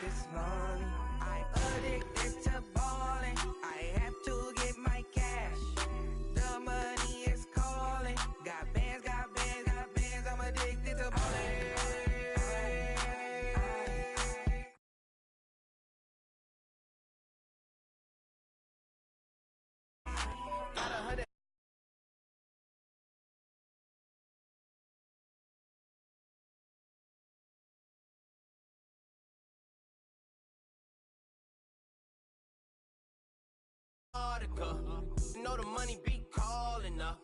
this money. I addicted to balling. I have to get my cash. The money is calling. Got bands, got bands, got bands. I'm addicted to balling. Know the money be calling up.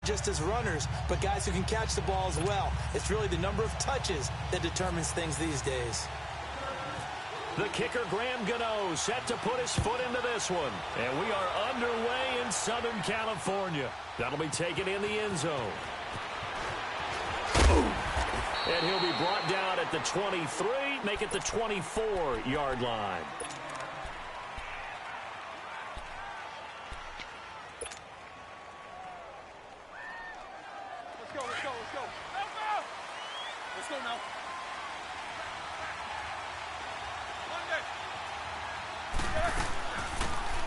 Just as runners, but guys who can catch the ball as well. It's really the number of touches that determines things these days. The kicker, Graham Gano, set to put his foot into this one. And we are underway in Southern California. That'll be taken in the end zone. And he'll be brought down at the 23, make it the 24-yard line.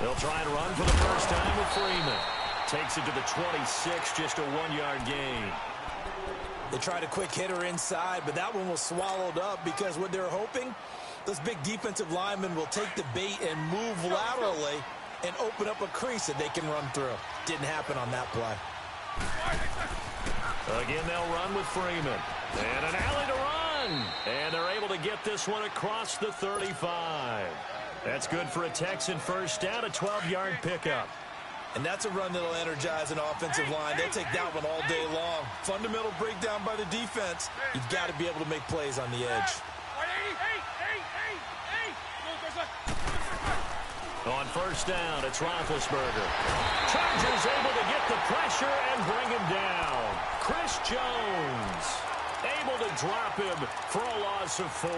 They'll try and run for the first time with Freeman. Takes it to the 26, just a 1-yard gain. They tried a quick hitter inside, but that one was swallowed up because what they're hoping, those big defensive linemen will take the bait and move laterally and open up a crease that they can run through. Didn't happen on that play. Again, they'll run with Freeman. And an alley to run. And they're able to get this one across the 35. That's good for a Texan first down, a 12-yard pickup. And that's a run that'll energize an offensive line. They'll take that one all day long. Fundamental breakdown by the defense. You've got to be able to make plays on the edge. On first down, it's Roethlisberger. Chargers able to get the pressure and bring him down. Chris Jones able to drop him for a loss of 4.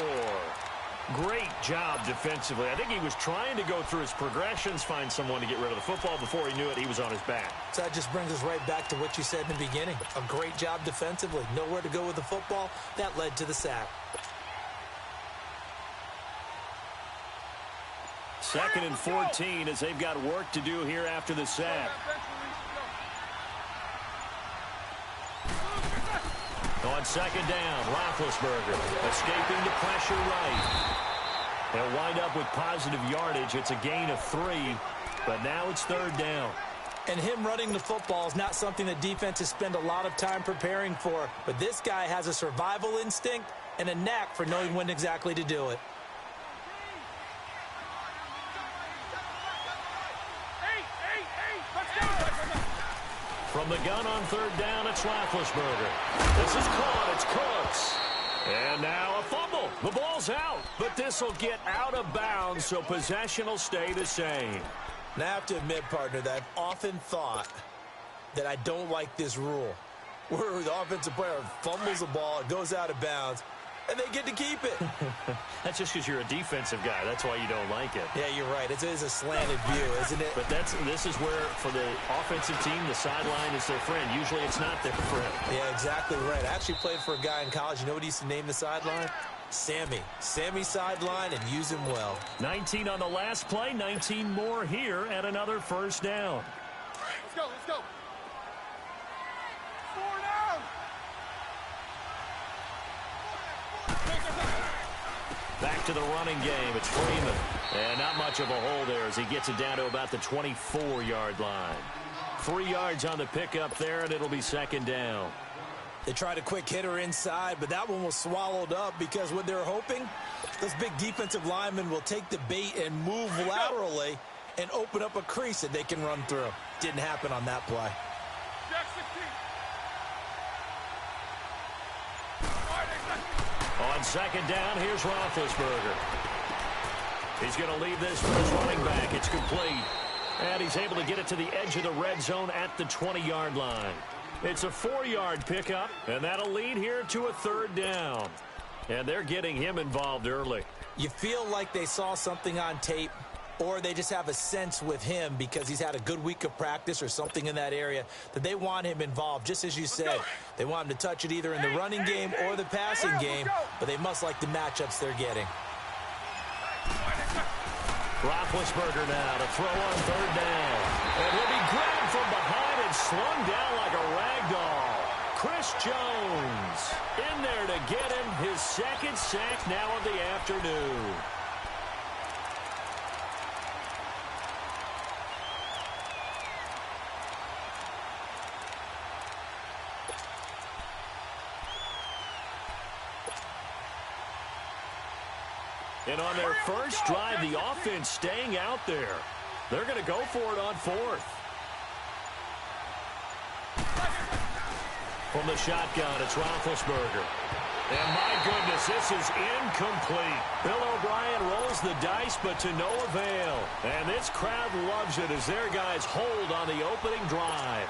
Great job defensively. I think he was trying to go through his progressions, find someone to get rid of the football. Before he knew it, he was on his back. So that just brings us right back to what you said in the beginning. A great job defensively. Nowhere to go with the football. That led to the sack. 2nd and 14 as they've got work to do here after the sack. On 2nd down, Roethlisberger escaping the pressure right. They'll wind up with positive yardage. It's a gain of 3, but now it's 3rd down. And him running the football is not something that defenses spend a lot of time preparing for, but this guy has a survival instinct and a knack for knowing when exactly to do it. From the gun on 3rd down, it's Roethlisberger. This is caught. It's Cooks. And now a fumble. The ball's out, but this will get out of bounds, so possession will stay the same. And I have to admit, partner, that I've often thought that I don't like this rule, where the offensive player fumbles the ball, it goes out of bounds, and they get to keep it. That's just because you're a defensive guy. That's why you don't like it. Yeah, you're right. It is a slanted view, isn't it? But this is where, for the offensive team, the sideline is their friend. Usually it's not their friend. Yeah, exactly right. I actually played for a guy in college. You know what he used to name the sideline? Sammy. Sammy sideline, and use him well. 19 on the last play, 19 more here at another first down. Let's go, let's go. 4 down. Back to the running game. It's Freeman. And not much of a hole there as he gets it down to about the 24-yard line. 3 yards on the pickup there, and it'll be 2nd down. They tried a quick hitter inside, but that one was swallowed up because what they're hoping, those big defensive linemen will take the bait and move laterally and open up a crease that they can run through. Didn't happen on that play. On 2nd down, here's Roethlisberger. He's going to leave this for his running back. It's complete. And he's able to get it to the edge of the red zone at the 20-yard line. It's a 4-yard pickup, and that'll lead here to a 3rd down. And they're getting him involved early. You feel like they saw something on tape, or they just have a sense with him because he's had a good week of practice or something in that area that they want him involved, just as you said. They want him to touch it either in the running game or the passing game, but they must like the matchups they're getting. Roethlisberger now to throw on 3rd down. And he'll be grabbed from behind and slung down like a rag doll. Chris Jones in there to get him his 2nd sack now of the afternoon. And on their first drive, the offense staying out there. They're going to go for it on 4th. From the shotgun, it's Roethlisberger. And my goodness, this is incomplete. Bill O'Brien rolls the dice, but to no avail. And this crowd loves it as their guys hold on the opening drive.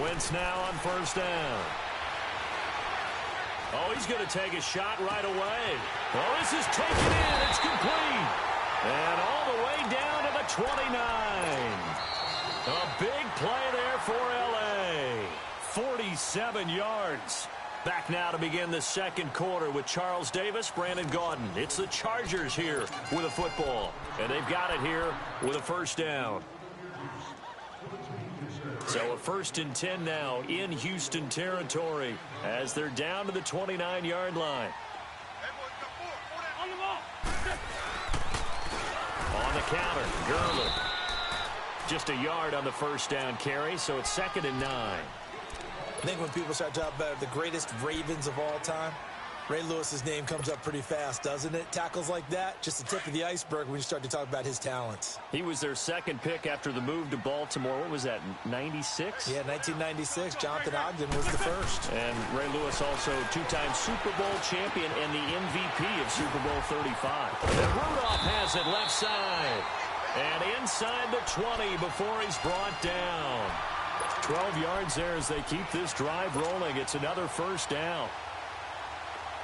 Wentz now on 1st down. Oh, he's going to take a shot right away. Oh, this is taken in. It's complete. And all the way down to the 29. A big play there for L.A. 47 yards. Back now to begin the 2nd quarter with Charles Davis, Brandon Gaudin. It's the Chargers here with a football. And they've got it here with a 1st down. So a 1st and 10 now in Houston territory as they're down to the 29-yard line. On the counter, Gurley. Just a yard on the 1st down carry, so it's 2nd and 9. I think when people start talking about the greatest Ravens of all time, Ray Lewis's name comes up pretty fast, doesn't it? Tackles like that, just the tip of the iceberg when you start to talk about his talents. He was their 2nd pick after the move to Baltimore. What was that, 96? Yeah, 1996. Jonathan Ogden was the 1st. And Ray Lewis also 2-time Super Bowl champion and the MVP of Super Bowl 35. And Rudolph has it left side. And inside the 20 before he's brought down. 12 yards there as they keep this drive rolling. It's another 1st down.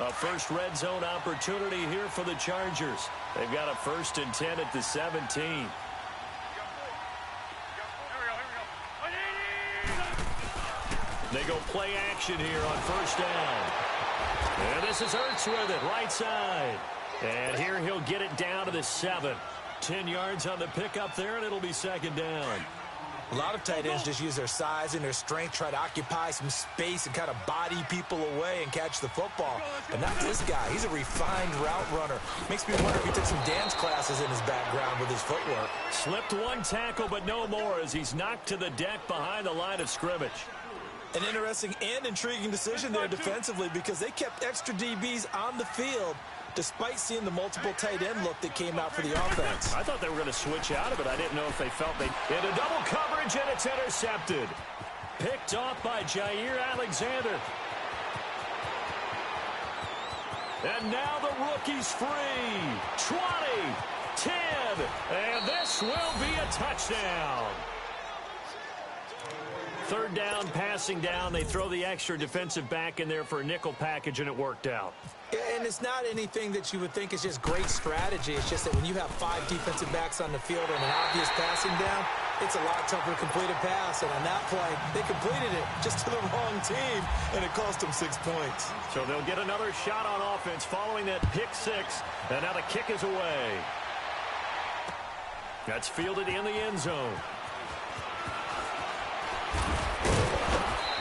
A first red zone opportunity here for the Chargers. They've got a 1st and 10 at the 17. They go play action here on 1st down. And this is Ertz with it, right side. And here he'll get it down to the 7. 10 yards on the pickup there, and it'll be 2nd down. A lot of tight ends just use their size and their strength, try to occupy some space and kind of body people away and catch the football. But not this guy. He's a refined route runner. Makes me wonder if he took some dance classes in his background with his footwork. Slipped one tackle, but no more as he's knocked to the deck behind the line of scrimmage. An interesting and intriguing decision there defensively because they kept extra DBs on the field despite seeing the multiple tight end look that came out for the offense. I thought they were going to switch out of it. I didn't know if they felt they... Into double coverage, and it's intercepted. Picked off by Jair Alexander. And now the rookie's free. 20, 10, and this will be a touchdown. 3rd down, passing down. They throw the extra defensive back in there for a nickel package, and it worked out. Yeah, and it's not anything that you would think is just great strategy. It's just that when you have 5 defensive backs on the field and an obvious passing down, it's a lot tougher to complete a pass. And on that play, they completed it just to the wrong team, and it cost them 6 points. So they'll get another shot on offense following that pick 6, and now the kick is away. That's fielded in the end zone.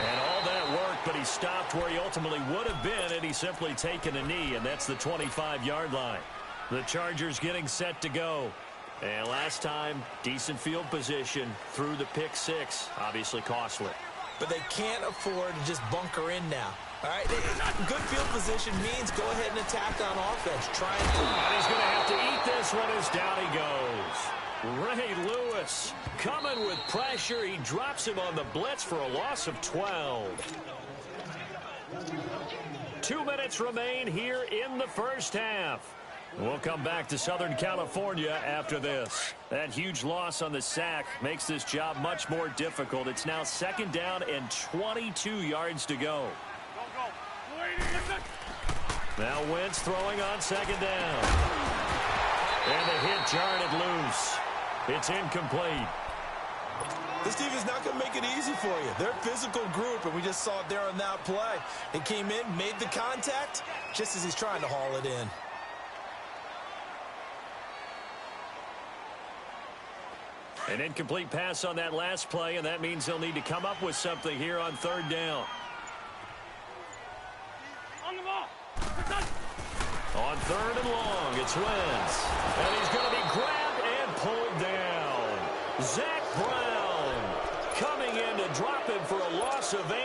And all that work, but he stopped where he ultimately would have been, and he's simply taken a knee, and that's the 25-yard line. The Chargers getting set to go. And last time, decent field position through the pick 6, obviously costly. But they can't afford to just bunker in now. All right, good field position means go ahead and attack on offense. And he's going to have to eat this one as down he goes. Ray Lewis coming with pressure. He drops him on the blitz for a loss of 12. minutes remain here in the first half. We'll come back to Southern California after this. That huge loss on the sack makes this job much more difficult. It's now 2nd down and 22 yards to go. Now Wentz throwing on 2nd down. And the hit jarred it loose. It's incomplete. This team is not going to make it easy for you. They're a physical group, and we just saw it there on that play. It came in, made the contact, just as he's trying to haul it in. An incomplete pass on that last play, and that means they'll need to come up with something here on 3rd down. On 3rd and long, it's Wentz. And he's going to be grabbed and pulled down. Zach Brown coming in to drop him for a loss of 8,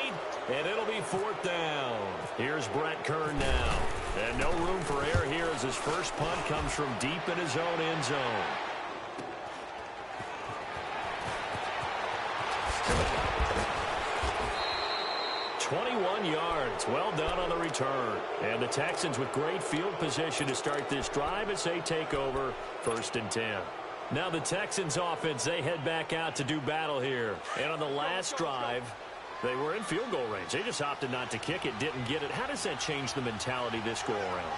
and it'll be 4th down. Here's Brett Kern now. And no room for error here as his first punt comes from deep in his own end zone. "21 yards. Well done on the return. And the Texans with great field position to start this drive as they take over 1st and 10. Now the Texans offense, they head back out to do battle here. And on the last drive, they were in field goal range. They just opted not to kick it, didn't get it. How does that change the mentality this go around?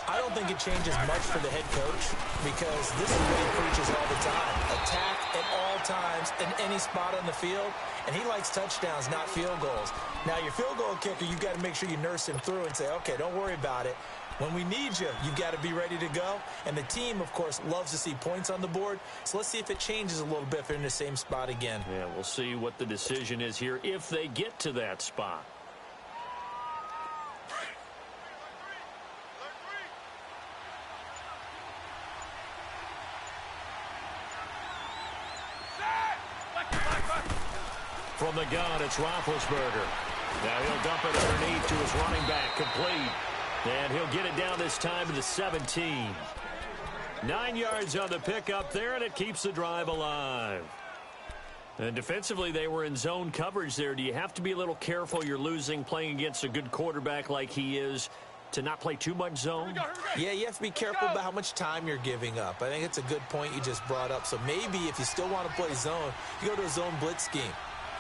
I don't think it changes much for the head coach because this is what he preaches all the time. Attack at all times in any spot on the field, and he likes touchdowns, not field goals. Now, your field goal kicker, you've got to make sure you nurse him through and say, okay, don't worry about it. When we need you, you've got to be ready to go. And the team, of course, loves to see points on the board. So let's see if it changes a little bit if they're in the same spot again. Yeah, we'll see what the decision is here if they get to that spot. From the gun, it's Roethlisberger. Now he'll dump it underneath to his running back, complete. And he'll get it down this time to the 17. 9 yards on the pickup there, and it keeps the drive alive. And defensively, they were in zone coverage there. Do you have to be a little careful? You're losing playing against a good quarterback like he is to not play too much zone? Yeah, you have to be careful about how much time you're giving up. I think it's a good point you just brought up. So maybe if you still want to play zone, you go to a zone blitz scheme.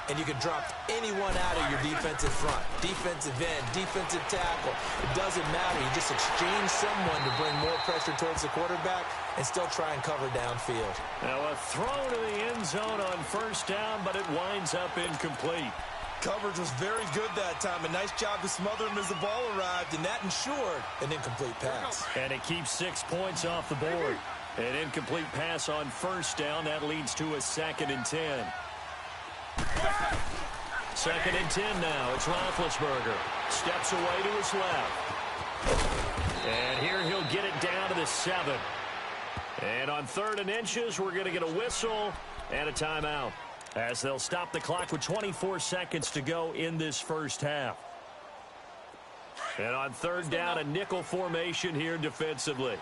And you can drop anyone out of your defensive front. Defensive end, defensive tackle. It doesn't matter. You just exchange someone to bring more pressure towards the quarterback and still try and cover downfield. Now a throw to the end zone on 1st down, but it winds up incomplete. Coverage was very good that time. A nice job to smother him as the ball arrived, and that ensured an incomplete pass. And it keeps 6 points off the board. An incomplete pass on 1st down. That leads to a 2nd and 10. 2nd and 10 now. It's Roethlisberger. Steps away to his left. And here he'll get it down to the 7. And on 3rd and inches, we're going to get a whistle and a timeout as they'll stop the clock with 24 seconds to go in this first half. And on 3rd down, a nickel formation here defensively.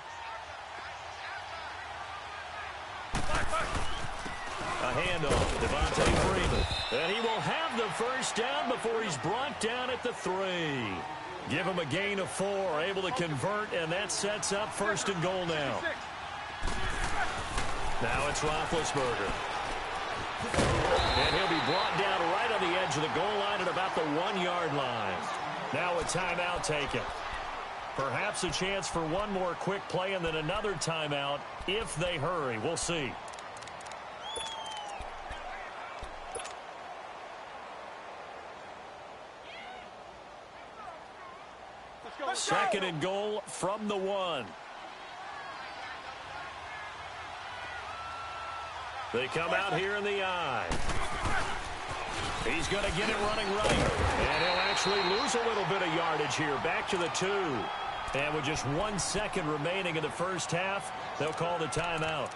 A handoff, Devontae Freeman. And he will have the 1st down before he's brought down at the 3. Give him a gain of 4, able to convert, and that sets up 1st and goal now. Now it's Roethlisberger. And he'll be brought down right on the edge of the goal line at about the 1-yard line. Now a timeout taken. Perhaps a chance for one more quick play and then another timeout if they hurry. We'll see. 2nd and goal from the 1. They come out here in the I. He's going to get it running right. And he'll actually lose a little bit of yardage here. Back to the 2. And with just 1 second remaining in the first half, they'll call the timeout.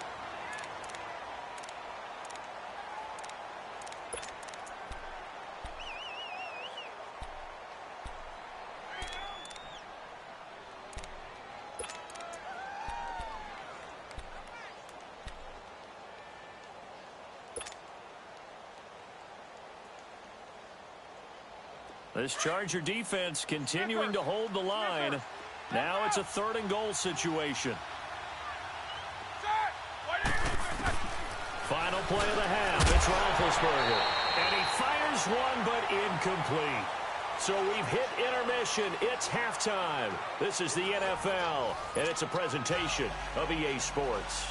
This Charger defense continuing to hold the line. Now it's a 3rd and goal situation. Final play of the half. It's Roethlisberger. And he fires one, but incomplete. So we've hit intermission. It's halftime. This is the NFL, and it's a presentation of EA Sports.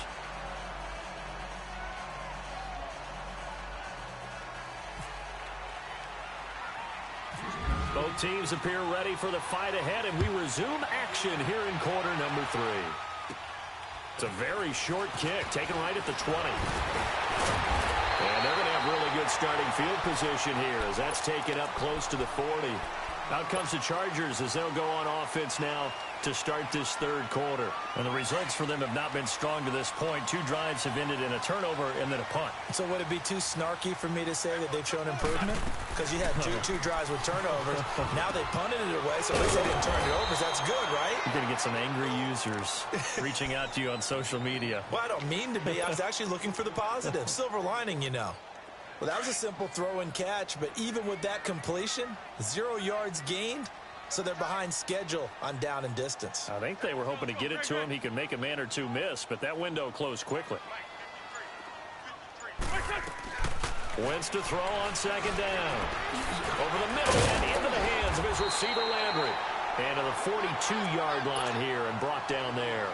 Both teams appear ready for the fight ahead, and we resume action here in quarter number 3. It's a very short kick, taken right at the 20. And they're going to have really good starting field position here as that's taken up close to the 40. Out comes the Chargers as they'll go on offense now to start this 3rd quarter. And the results for them have not been strong to this point. 2 drives have ended in a turnover and then a punt. So would it be too snarky for me to say that they've shown improvement? Because you had two drives with turnovers. Now they punted it away, so at least they didn't turn it over. So that's good, right? You're going to get some angry users reaching out to you on social media. Well, I don't mean to be. I was actually looking for the positive. Silver lining, you know. Well, that was a simple throw and catch, but even with that completion, 0 yards gained, so they're behind schedule on down and distance. I think they were hoping to get it to him. He could make a man or 2 miss, but that window closed quickly. Wentz to throw on 2nd down. Over the middle and into the hands of his receiver Landry. And to the 42-yard line here and brought down there.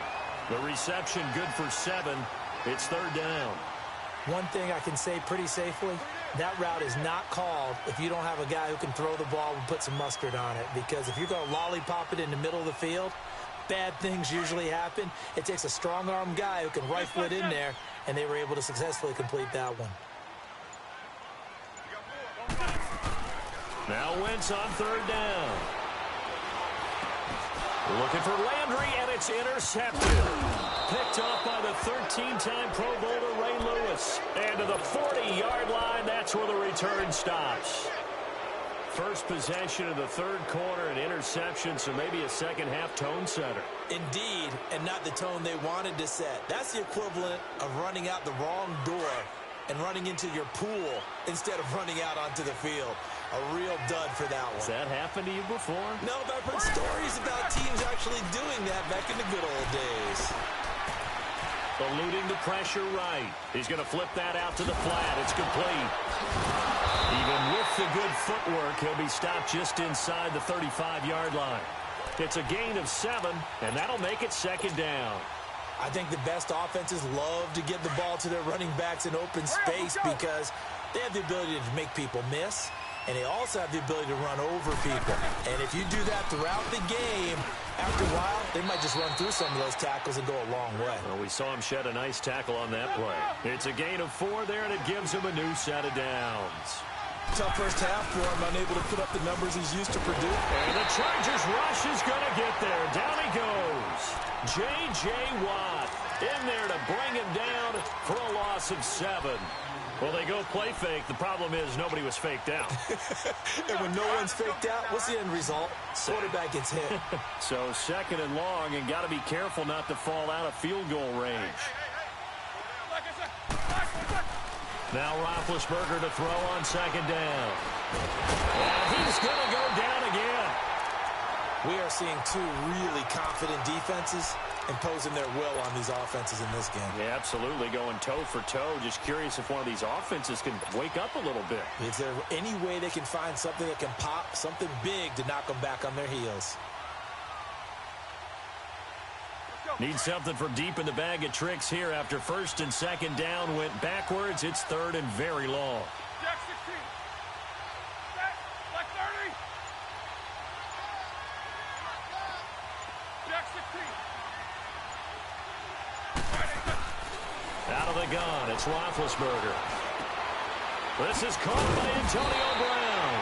The reception good for 7. It's 3rd down. One thing I can say pretty safely, that route is not called if you don't have a guy who can throw the ball and put some mustard on it. Because if you're going to lollipop it in the middle of the field, bad things usually happen. It takes a strong-arm guy who can rifle it in there, and they were able to successfully complete that one. Now Wentz on 3rd down. Looking for Landry, and it's intercepted. Picked off by the 13-time Pro Bowler Ray Lewis. And to the 40-yard line, that's where the return stops. First possession of the 3rd quarter, an interception, so maybe a second-half tone setter. Indeed, and not the tone they wanted to set. That's the equivalent of running out the wrong door and running into your pool instead of running out onto the field. A real dud for that one. Has that happened to you before? No, but I've heard stories about teams actually doing that back in the good old days. Eluding the pressure right. He's going to flip that out to the flat. It's complete. Even with the good footwork, he'll be stopped just inside the 35-yard line. It's a gain of 7, and that'll make it 2nd down. I think the best offenses love to get the ball to their running backs in open space because they have the ability to make people miss, and they also have the ability to run over people. And if you do that throughout the game, after a while, they might just run through some of those tackles and go a long way. Well, we saw him shed a nice tackle on that play. It's a gain of 4 there, and it gives him a new set of downs. Tough first half for him, unable to put up the numbers he's used to produce. And the Chargers rush is going to get there. Down he goes. J.J. Watt in there to bring him down for a loss of 7. Well, they go play fake. The problem is nobody was faked out. And when no one's faked out, what's the end result? Quarterback gets hit. So 2nd and long, and got to be careful not to fall out of field goal range. Now Roethlisberger to throw on 2nd down. And he's going to go down again. We are seeing 2 really confident defenses imposing their will on these offenses in this game. Yeah, absolutely, going toe for toe. Just curious if one of these offenses can wake up a little bit. Is there any way they can find something that can pop, something big to knock them back on their heels? Need something from deep in the bag of tricks here after 1st and 2nd down went backwards. It's 3rd and very long. Jack 16. Set. Like 30. Jack 16. Out of the gun, it's Roethlisberger. This is caught by Antonio Brown.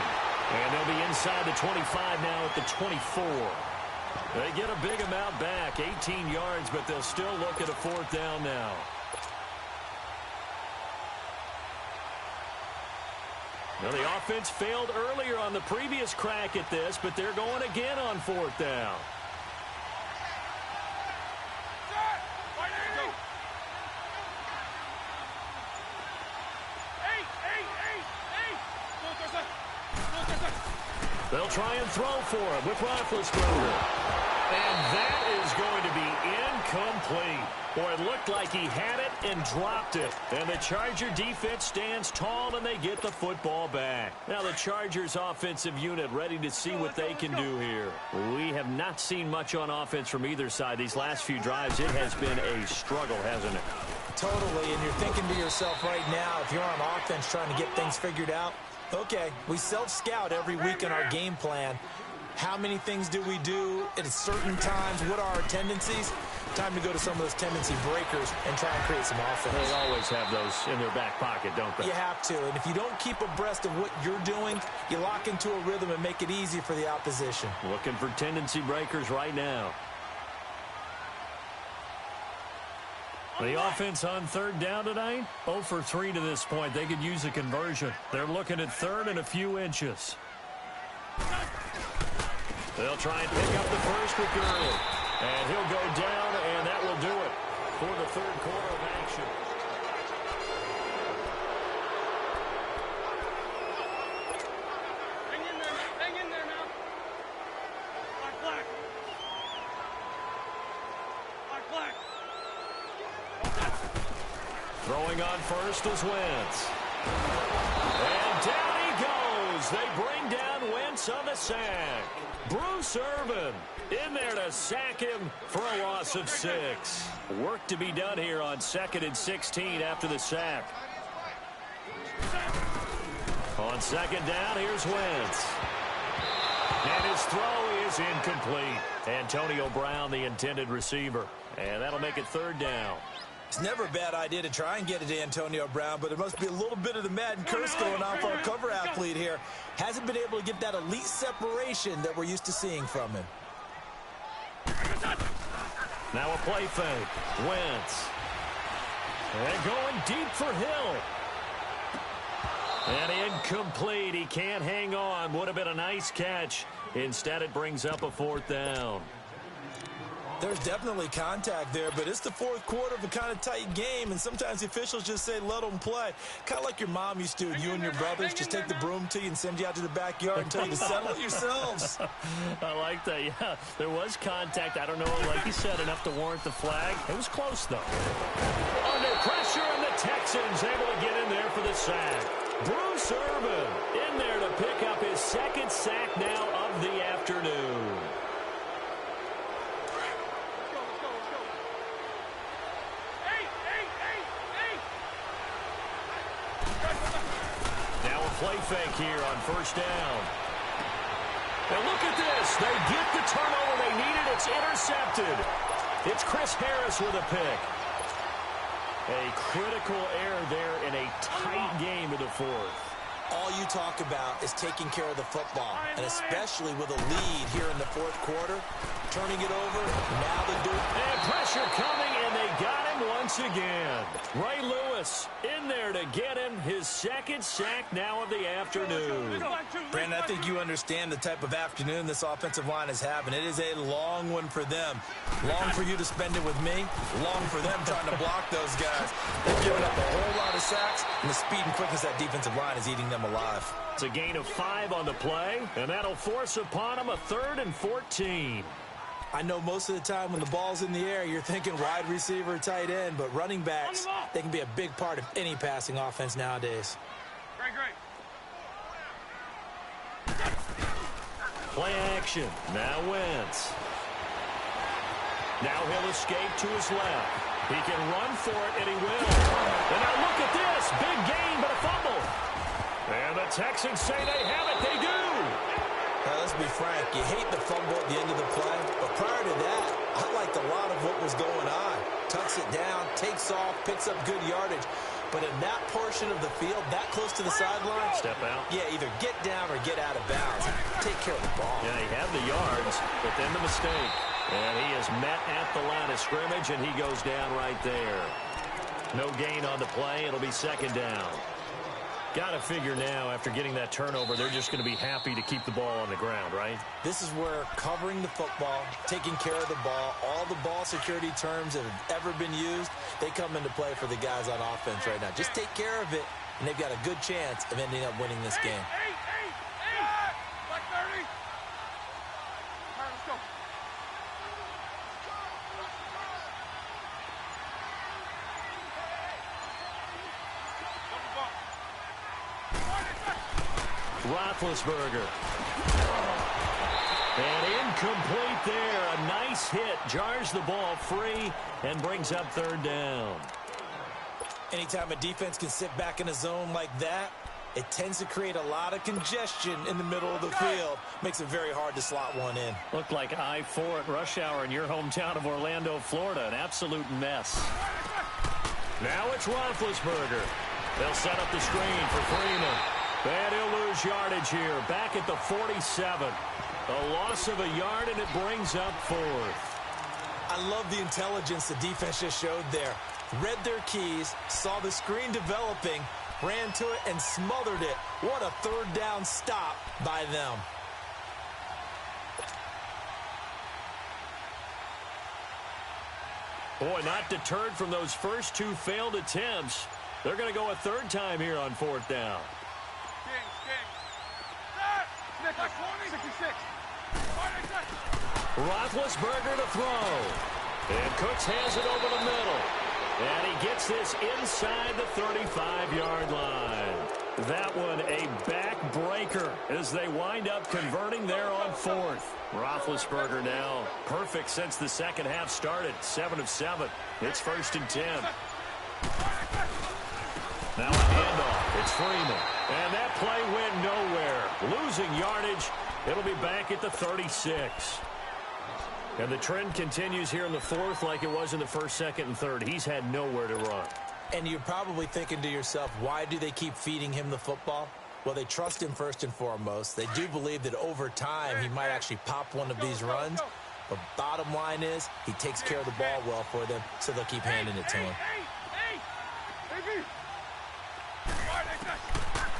And they'll be inside the 25 now at the 24. They get a big amount back, 18 yards, but they'll still look at a 4th down now. Now, the offense failed earlier on the previous crack at this, but they're going again on 4th down. They'll try and throw for it with Roethlisberger. And that is going to be incomplete. Boy, it looked like he had it and dropped it. And the Charger defense stands tall, and they get the football back. Now the Chargers offensive unit ready to see what they can do here. We have not seen much on offense from either side. These last few drives, it has been a struggle, hasn't it? Totally, and you're thinking to yourself right now, if you're on offense trying to get things figured out, okay, we self-scout every week in our game plan. How many things do we do at certain times? What are our tendencies? Time to go to some of those tendency breakers and try and create some offense. They always have those in their back pocket, don't they? You have to, and if you don't keep abreast of what you're doing, you lock into a rhythm and make it easy for the opposition. Looking for tendency breakers right now. The offense on third down tonight, 0 for 3 to this point. They could use a conversion. They're looking at third and a few inches. They'll try and pick up the first with Gurley. And he'll go down, and that will do it for the third quarter of action. Hang in there now. Black. Throwing on first is Wentz. And down he goes. They bring down Wentz on the sack. Bruce Irvin in there to sack him for a loss of 6. Work to be done here on 2nd and 16 after the sack. On second down, here's Wentz. And his throw is incomplete. Antonio Brown, the intended receiver. And that'll make it third down. It's never a bad idea to try and get it to Antonio Brown, but there must be a little bit of the Madden curse going on for our cover athlete here. Hasn't been able to get that elite separation that we're used to seeing from him. Now a play fake. Wentz. And going deep for Hill. And incomplete. He can't hang on. Would have been a nice catch. Instead, it brings up a fourth down. There's definitely contact there, but it's the fourth quarter of a kind of tight game, and sometimes the officials just say, let them play. Kind of like your mom used to, you and your brothers just take the broom to you and send you out to the backyard and tell you to settle it yourselves. I like that, yeah. There was contact. I don't know, like you said, enough to warrant the flag. It was close, though. Under pressure, and the Texans able to get in there for the sack. Bruce Irvin in there to pick up his second sack now of the afternoon. Play fake here on first down. And look at this. They get the turnover they needed. It's intercepted. It's Chris Harris with a pick. A critical error there in a tight game in the fourth. All you talk about is taking care of the football, and especially with a lead here in the fourth quarter, turning it over, now the Duke. And pressure coming, and they got him once again. Ray Lewis in there to get him his second sack now of the afternoon. Brandon, I think you understand the type of afternoon this offensive line is having. It is a long one for them. Long for you to spend it with me, long for them trying to block those guys. They've given up a whole lot of sacks, and the speed and quickness of that defensive line is eating them alive. It's a gain of 5 on the play, and that'll force upon them a 3rd and 14. I know most of the time when the ball's in the air, you're thinking wide receiver, tight end, but running backs, they can be a big part of any passing offense nowadays. Great. Play action. Now Wentz. Now he'll escape to his left. He can run for it, and he will. And now look at this. Big gain, but a fumble. And the Texans say they have it. They do. Now, let's be frank. You hate the fumble at the end of the play, but prior to that, I liked a lot of what was going on. Tucks it down, takes off, picks up good yardage. But in that portion of the field, that close to the sideline, step out. Yeah, either get down or get out of bounds. Take care of the ball. Yeah, he had the yards, but then the mistake. And he is met at the line of scrimmage, and he goes down right there. No gain on the play. It'll be second down. Got to figure now, after getting that turnover, they're just going to be happy to keep the ball on the ground, right? This is where covering the football, taking care of the ball, all the ball security terms that have ever been used, they come into play for the guys on offense right now. Just take care of it, and they've got a good chance of ending up winning this game. Like 30. Roethlisberger. And incomplete there. A nice hit. Jars the ball free and brings up third down. Anytime a defense can sit back in a zone like that, it tends to create a lot of congestion in the middle of the field. Makes it very hard to slot one in. Looked like I-4 at rush hour in your hometown of Orlando, Florida. An absolute mess. Now it's Roethlisberger. They'll set up the screen for Freeman. And he'll lose yardage here. Back at the 47. A loss of a yard, and it brings up fourth. I love the intelligence the defense just showed there. Read their keys, saw the screen developing, ran to it, and smothered it. What a third down stop by them. Boy, not deterred from those first two failed attempts. They're going to go a third time here on fourth down. Roethlisberger to throw. And Cooks has it over the middle. And he gets this inside the 35-yard line. That one a backbreaker as they wind up converting there on fourth. Roethlisberger now perfect since the second half started. 7 of 7. It's 1st and 10. Now a handoff. It's Freeman. And that play went nowhere. Losing yardage. It'll be back at the 36. And the trend continues here in the fourth like it was in the first, second, and third. He's had nowhere to run. And you're probably thinking to yourself, why do they keep feeding him the football? Well, they trust him first and foremost. They do believe that over time he might actually pop one of these runs. But bottom line is he takes care of the ball well for them, so they'll keep handing it to him.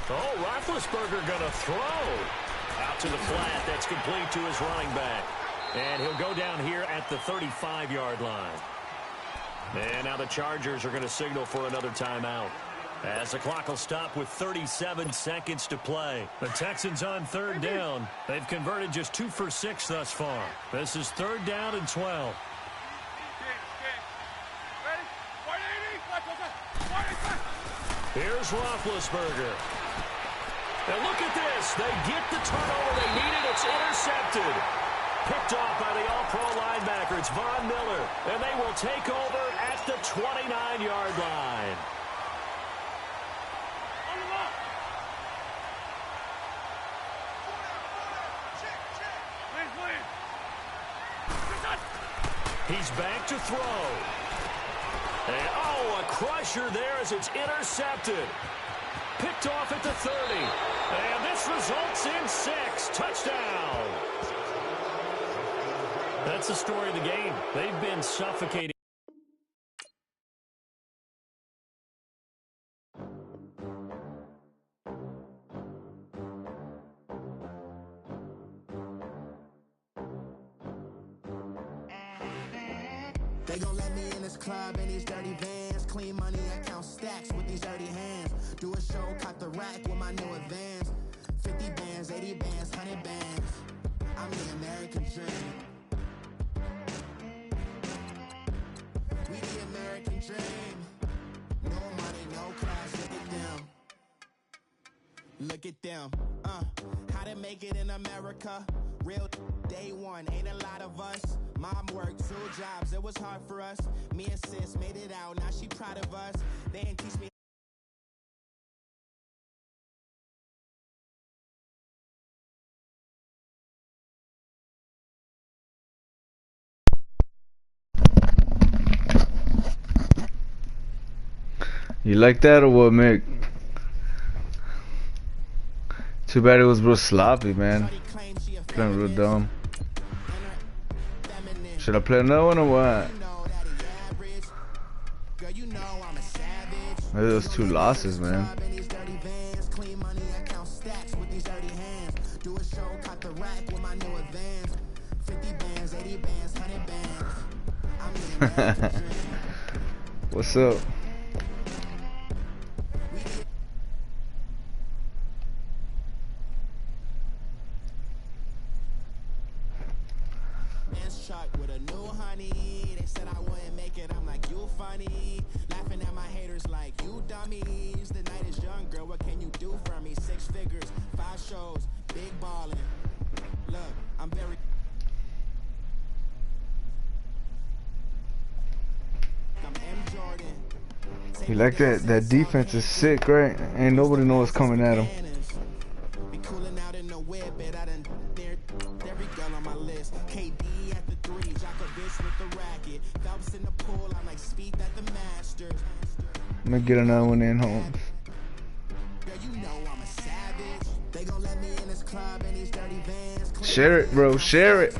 Oh, Roethlisberger going to throw. Out to the flat. That's complete to his running back. And he'll go down here at the 35-yard line. And now the Chargers are going to signal for another timeout, as the clock will stop with 37 seconds to play. The Texans on third down. They've converted just 2 for 6 thus far. This is third down and 12. Here's Roethlisberger. And look at this. They get the turnover they needed. It's intercepted. Picked off by the all-pro linebacker. It's Von Miller. And they will take over at the 29-yard line. He's back to throw. And, oh, a crusher there as it's intercepted. Picked off at the 30. And this results in 6. Touchdown. That's the story of the game. They've been suffocating. They gon' let me in this club in these dirty vans. Clean money, I count stacks with these dirty hands. Do a show, cut the rack with my new advance. 50 bands, 80 bands, 100 bands. I'm the American dream. We the American dream. No money, no class, look at them. Look at them, how to make it in America. Real day one, ain't a lot of us. Mom worked 2 jobs, it was hard for us. Me and sis made it out, now she proud of us. They didn't teach me. You like that or what, Mick? Too bad it was real sloppy, man. Playing real dumb. Should I play another one or what? Maybe those 2 losses, man. What's up? truck with a new honey. They said I wouldn't make it, I'm like, you funny. Laughing at my haters like, you dummies. The night is young, girl, what can you do for me? 6 figures, 5 shows, big ballin'. Look, I'm very... I'm M. Jordan. You like that? That defense is sick, right? Ain't nobody know what's coming at him. Be cooling out in the whip, but I done every girl on my list. KD at the 3, Djokovic with the racket. Phelps in the pool, I'm like Speed at the Masters. I'm gonna get another one in home. Girl, you know I'm a savage. They gon' let me in this club in these dirty vans. Share it, bro. Share it.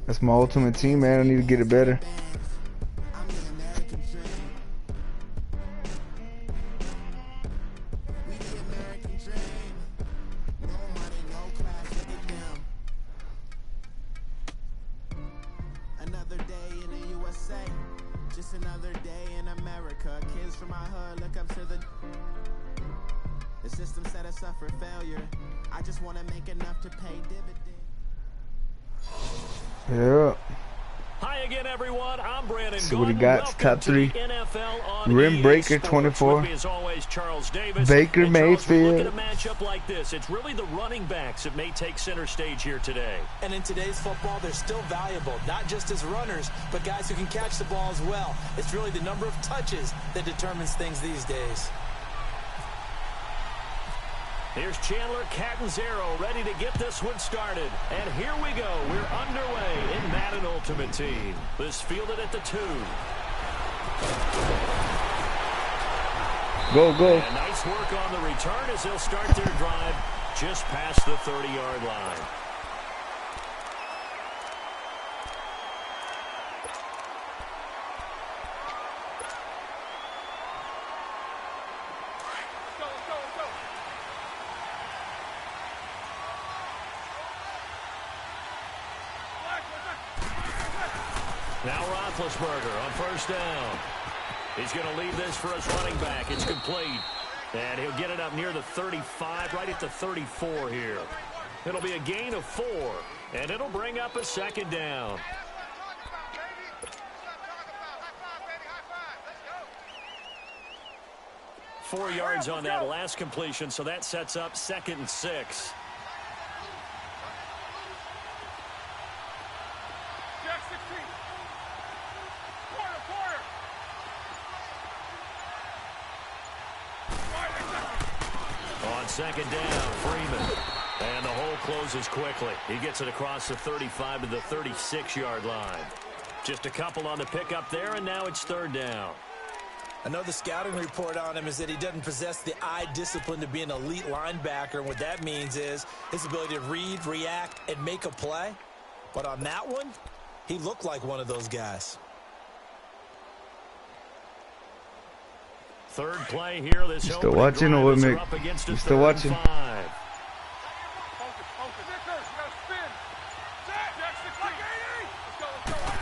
That's my ultimate team, man. I need to get it better. Another day in the USA, just another day in America. Kids from my hood look up to the system set us up for failure. I just want to make enough to pay dividends. Yeah. Hi again, everyone. I'm Brandon. See what he got. Top 3. Rim Breaker 24. As always, Charles Davis. Baker and Charles, Mayfield. look at a matchup like this. It's really the running backs that may take center stage here today. And in today's football, they're still valuable, not just as runners, but guys who can catch the ball as well. It's really the number of touches that determines things these days. Here's Chandler Catanzaro ready to get this one started. And here we go. We're underway in Madden Ultimate Team. This fielded at the 2. Go, go. And nice work on the return as they'll start their drive just past the 30-yard line. Now Roethlisberger on first down. He's going to leave this for his running back. It's complete. And he'll get it up near the 35, right at the 34 here. It'll be a gain of 4, and it'll bring up a second down. Four yards on that last completion, so that sets up 2nd and 6. Second down, Freeman. And the hole closes quickly. He gets it across the 35 to the 36-yard line. Just a couple on the pickup there, and now it's 3rd down. I know the scouting report on him is that he doesn't possess the eye discipline to be an elite linebacker. And what that means is his ability to read, react, and make a play. But on that one, he looked like one of those guys. Third play here. This you still watching or what, Mick? You still watching?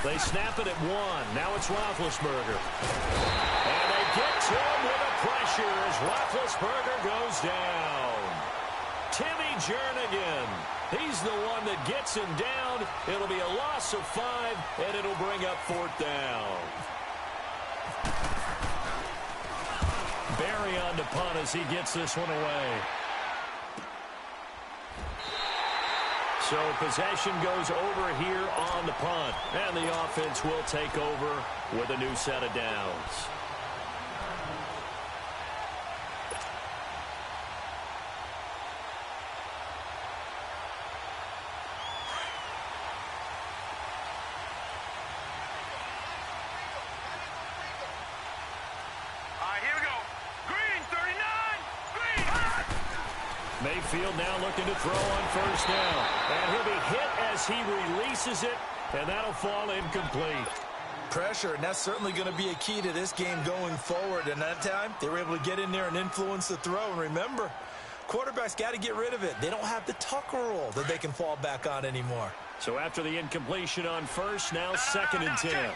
They snap it at 1. Now it's Roethlisberger. And they get to him with a pressure as Roethlisberger goes down. Timmy Jernigan. He's the one that gets him down. It'll be a loss of 5, and it'll bring up 4th down. Barry on to punt as he gets this one away. So possession goes over here on the punt. And the offense will take over with a new set of downs. Mayfield now looking to throw on first down. And he'll be hit as he releases it, and that'll fall incomplete. Pressure, and that's certainly going to be a key to this game going forward. And that time, they were able to get in there and influence the throw. And remember, quarterbacks got to get rid of it. They don't have the Tucker rule that they can fall back on anymore. So after the incompletion on first, now 2nd and 10.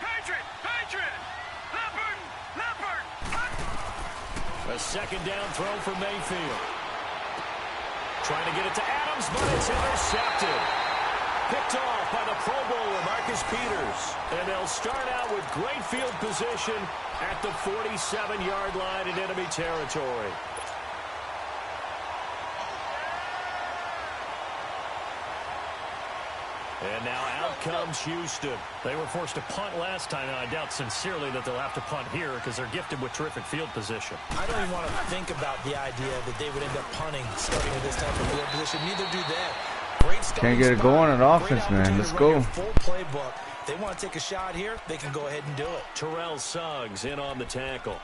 A 2nd down throw for Mayfield. Trying to get it to Adams, but it's intercepted. Picked off by the Pro Bowler, Marcus Peters. And they'll start out with great field position at the 47-yard line in enemy territory. And now out comes Houston. They were forced to punt last time, and I doubt sincerely that they'll have to punt here because they're gifted with terrific field position. I don't even want to think about the idea that they would end up punting starting with this type of field position. Neither do that. Great Can't get it going on offense, man. Let's go. Full playbook. If they want to take a shot here, they can go ahead and do it. Terrell Suggs in on the tackle.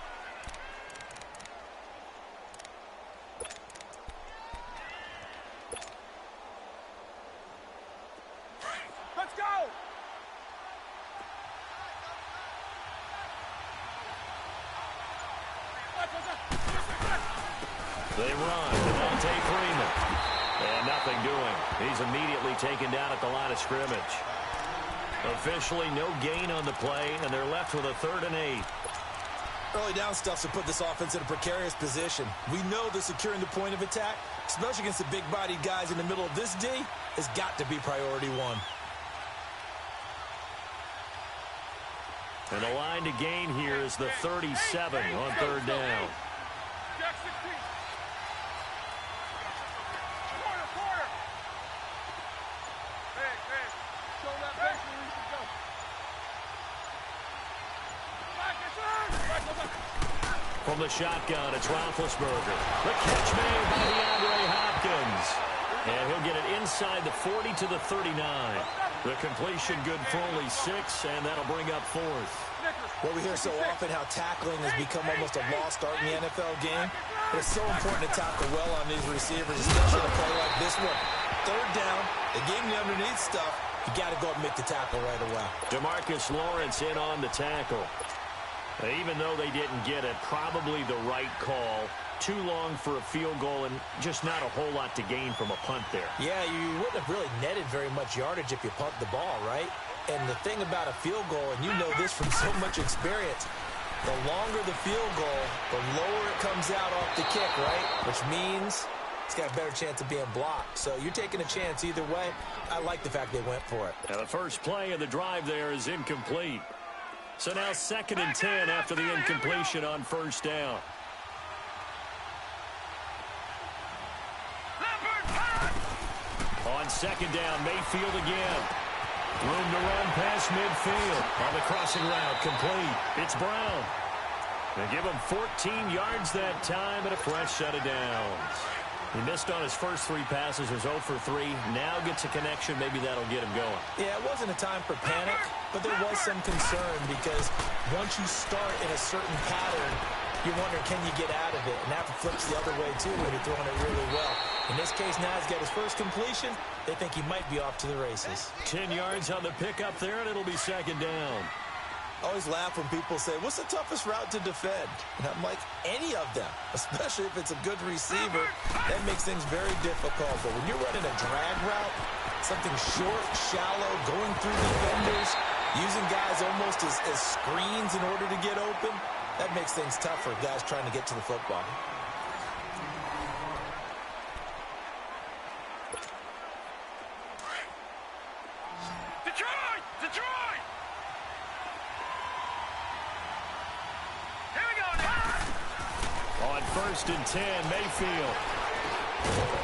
Let's go! They run. Devontae Freeman. And nothing doing. He's immediately taken down at the line of scrimmage. Officially no gain on the play, and they're left with a 3rd and 8. Early down stuff to put this offense in a precarious position. We know that securing the point of attack, especially against the big-bodied guys in the middle of this D, has got to be priority one. And the line to gain here is the 37 on 3rd down. Jack 16. Corner. Hey. Show that back where we can go. From the shotgun, it's Roethlisberger. The catch made by DeAndre Hopkins. And he'll get it inside the 40 to the 39. The completion good for only 6, and that'll bring up 4th. Well, we hear so often how tackling has become almost a lost art in the NFL game. But it's so important to tackle well on these receivers, especially in a play like this one. 3rd down, they gave me underneath stuff. You got to go and make the tackle right away. DeMarcus Lawrence in on the tackle. Even though they didn't get it, probably the right call. Too long for a field goal and just not a whole lot to gain from a punt there. Yeah, you wouldn't have really netted very much yardage if you punt the ball, right? And the thing about a field goal, and you know this from so much experience, the longer the field goal, the lower it comes out off the kick, right? Which means it's got a better chance of being blocked. So you're taking a chance either way. I like the fact they went for it. Now the first play of the drive there is incomplete. So now 2nd and 10 after the incompletion on 1st down. On 2nd down, Mayfield again. Room to run past midfield. On the crossing route, complete. It's Brown. They give him 14 yards that time and a fresh set of downs. He missed on his first 3 passes, was 0 for 3. Now gets a connection. Maybe that'll get him going. Yeah, it wasn't a time for panic, but there was some concern because once you start in a certain pattern, you wonder, can you get out of it? And that flips the other way, too, when you're throwing it really well. In this case, now he's got his first completion. They think he might be off to the races. 10 yards on the pickup there, and it'll be 2nd down. I always laugh when people say, what's the toughest route to defend? And I'm like, any of them, especially if it's a good receiver. That makes things very difficult. But when you're running a drag route, something short, shallow, going through defenders, using guys almost as screens in order to get open, that makes things tough for guys trying to get to the football. Detroit! Here we go now! On 1st and 10, Mayfield.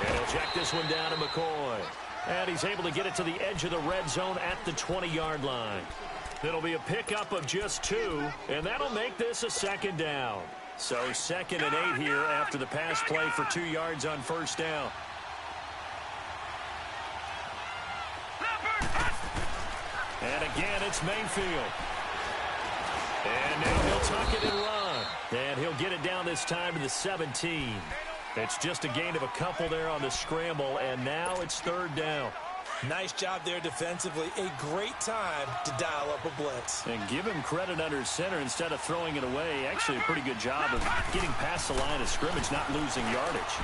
And he'll check this one down to McCoy. And he's able to get it to the edge of the red zone at the 20-yard line. It'll be a pickup of just 2, and that'll make this a 2nd down. So 2nd and 8 here after the pass play for 2 yards on 1st down. And again, it's Mayfield. And now he'll tuck it and run. And he'll get it down this time to the 17. It's just a gain of a couple there on the scramble, and now it's 3rd down. Nice job there defensively. A great time to dial up a blitz. And give him credit under center instead of throwing it away. Actually, a pretty good job of getting past the line of scrimmage, not losing yardage.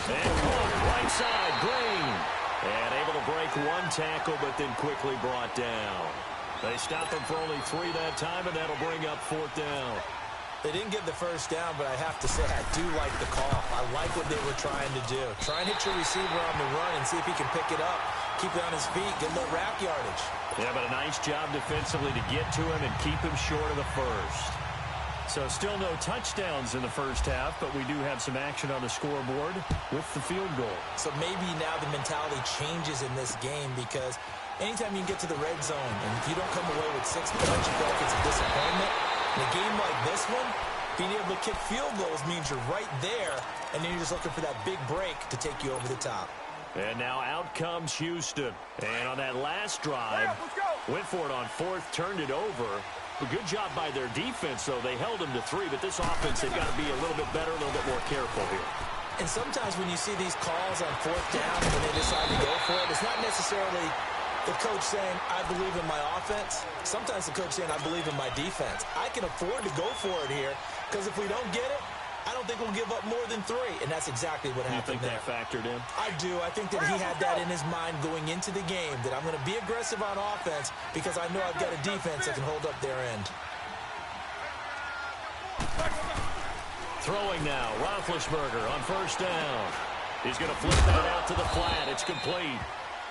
And caught right side, Green. And able to break 1 tackle, but then quickly brought down. They stop him for only 3 that time, and that'll bring up 4th down. They didn't get the first down, but I have to say I do like the call. I like what they were trying to do. Try and hit your receiver on the run and see if he can pick it up. Keep it on his feet, get a little wrap yardage. Yeah, but a nice job defensively to get to him and keep him short of the first. So still no touchdowns in the first half, but we do have some action on the scoreboard with the field goal. So maybe now the mentality changes in this game because anytime you can get to the red zone and if you don't come away with 6 points, you feel like it's a disappointment. In a game like this one, being able to kick field goals means you're right there, and then you're just looking for that big break to take you over the top. And now out comes Houston. And on that last drive, went for it on fourth, turned it over. A good job by their defense, though. They held them to 3, but this offense, they've got to be a little bit better, a little bit more careful here. And sometimes when you see these calls on fourth down when they decide to go for it, it's not necessarily the coach saying, I believe in my offense. Sometimes the coach saying, I believe in my defense. I can afford to go for it here because if we don't get it, I don't think we'll give up more than 3. And that's exactly what happened there. You think that factored in? I do. I think that he had that in his mind going into the game, that I'm going to be aggressive on offense because I know I've got a defense that can hold up their end. Throwing now, Roethlisberger on first down. He's going to flip that out to the flat. It's complete.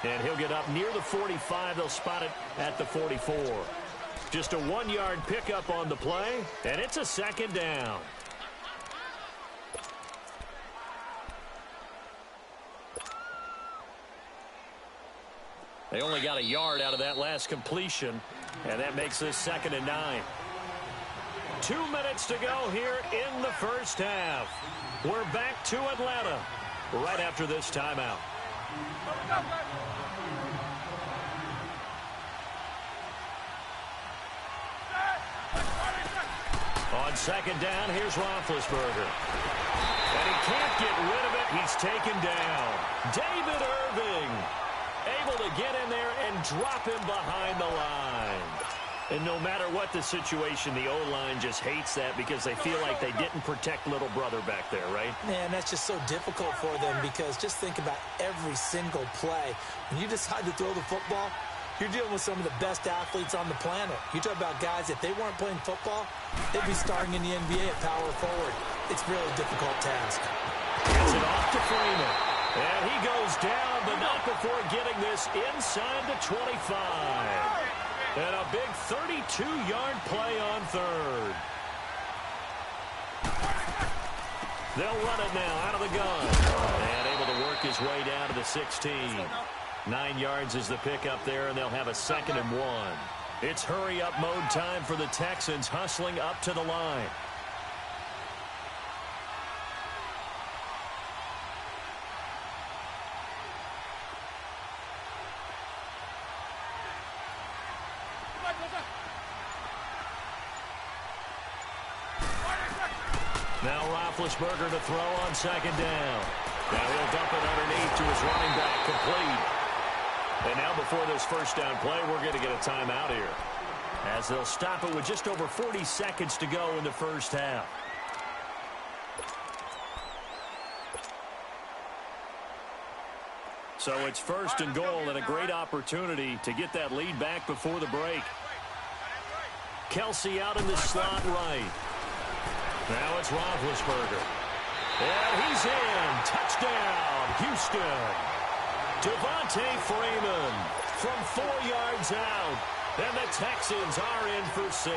And he'll get up near the 45. They'll spot it at the 44. Just a 1-yard pickup on the play, and it's a second down. They only got a yard out of that last completion, and that makes this 2nd and 9. 2 minutes to go here in the first half. We're back to Atlanta right after this timeout. On second down, here's Roethlisberger. And he can't get rid of it. He's taken down. David Irving able to get in there and drop him behind the line. And no matter what the situation, the O-line just hates that because they feel like they didn't protect little brother back there, right? Man, that's just so difficult for them because just think about every single play. When you decide to throw the football, you're dealing with some of the best athletes on the planet. You talk about guys, if they weren't playing football, they'd be starting in the NBA at power forward. It's really a difficult task. Gets it off to Freeman. And he goes down, but not before getting this inside the 25. And a big 32-yard play on third. They'll run it now out of the gun. And able to work his way down to the 16. 9 yards is the pickup there, and they'll have a 2nd and 1. It's hurry-up mode time for the Texans, hustling up to the line. Now Roethlisberger to throw on second down. Now he'll dump it underneath to his running back, complete. And now before this first down play, we're going to get a timeout here, as they'll stop it with just over 40 seconds to go in the first half. So it's 1st and goal and a great opportunity to get that lead back before the break. Kelsey out in the slot right. Now it's Roethlisberger. And he's in. Touchdown, Houston. Devontae Freeman from 4 yards out. And the Texans are in for 6.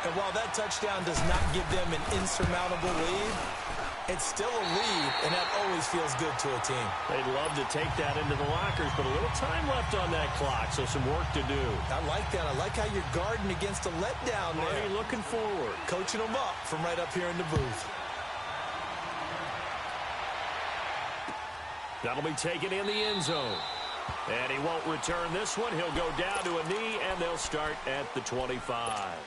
And while that touchdown does not give them an insurmountable lead, it's still a lead, and that always feels good to a team. They'd love to take that into the lockers, but a little time left on that clock, so some work to do. I like that. I like how you're guarding against a letdown there. Already looking forward. Coaching them up from right up here in the booth. That'll be taken in the end zone. And he won't return this one. He'll go down to a knee, and they'll start at the 25.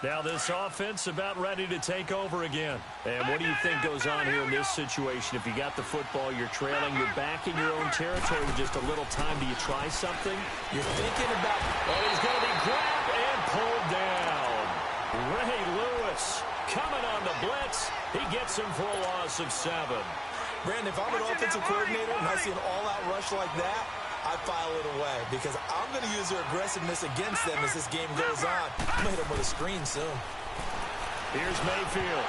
Now this offense about ready to take over again. And what do you think goes on here in this situation? If you got the football, you're trailing, you're back in your own territory with just a little time. Do you try something? You're thinking about... Oh, he's going to be grabbed and pulled down. Ray Lewis coming on the blitz. He gets him for a loss of 7. Brandon, if I'm an offensive coordinator and I see an all-out rush like that, I file it away because I'm going to use their aggressiveness against them as this game goes on. I'm going to hit them with a screen soon. Here's Mayfield.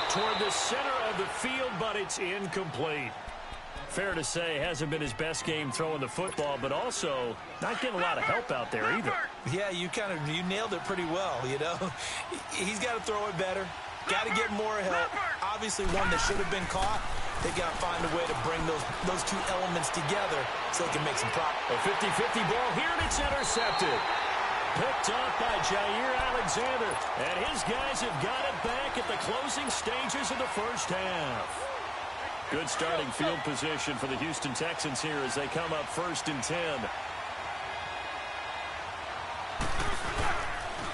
Toward the center of the field, but it's incomplete. Fair to say, hasn't been his best game throwing the football, but also not getting a lot of help out there either. Yeah, you nailed it pretty well, you know. He's got to throw it better. Got to get more help. Obviously, one that should have been caught. They got to find a way to bring those two elements together so they can make some progress. A 50-50 ball here, and it's intercepted. Picked off by Jair Alexander. And his guys have got it back at the closing stages of the first half. Good starting field position for the Houston Texans here as they come up 1st and 10.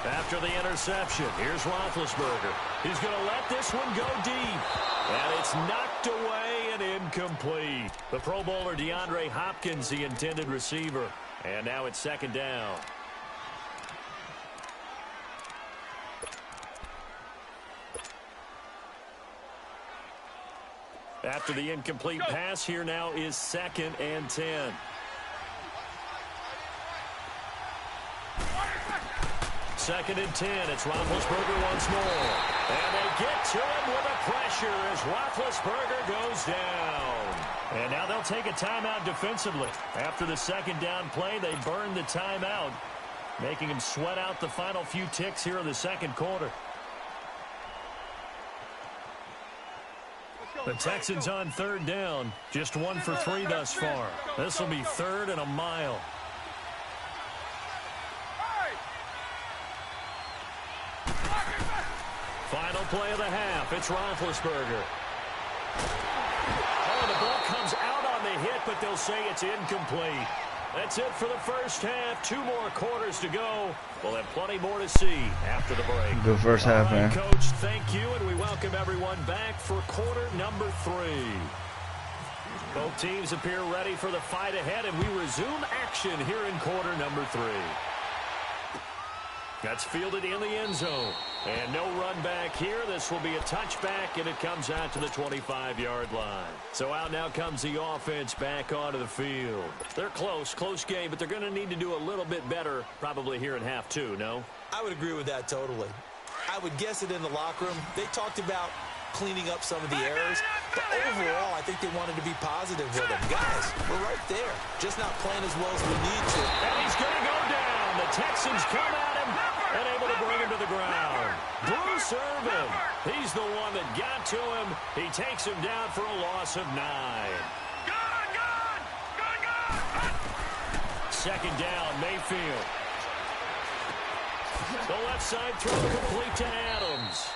After the interception, here's Roethlisberger. He's going to let this one go deep. And it's knocked away and incomplete. The Pro Bowler DeAndre Hopkins, the intended receiver. And now it's 2nd down. After the incomplete pass, here now is 2nd and 10. Second and 10. It's Roethlisberger once more. And they get to him with a pressure as Roethlisberger goes down. And now they'll take a timeout defensively. After the 2nd down play, they burn the timeout, making him sweat out the final few ticks here in the 2nd quarter. The Texans on 3rd down. Just 1 for 3 thus far. This will be 3rd and a mile. Final play of the half. It's Roethlisberger. Oh, the ball comes out on the hit, but they'll say it's incomplete. That's it for the first half. 2 more quarters to go. We'll have plenty more to see after the break. The first half, man. Coach, thank you, and we welcome everyone back for quarter number 3. Both teams appear ready for the fight ahead, and we resume action here in quarter number 3. That's fielded in the end zone. And no run back here. This will be a touchback, and it comes out to the 25-yard line. So out now comes the offense back onto the field. They're close game, but they're going to need to do a little bit better probably here in half 2, no? I would agree with that totally. I would guess it in the locker room. They talked about cleaning up some of the errors, but overall, I think they wanted to be positive with them. Guys, we're right there. Just not playing as well as we need to. And he's going to go down. The Texans come at him and able to bring him to the ground. Bruce Irvin, he's the one that got to him. He takes him down for a loss of 9. Second down, Mayfield. The left side throw complete to Adams.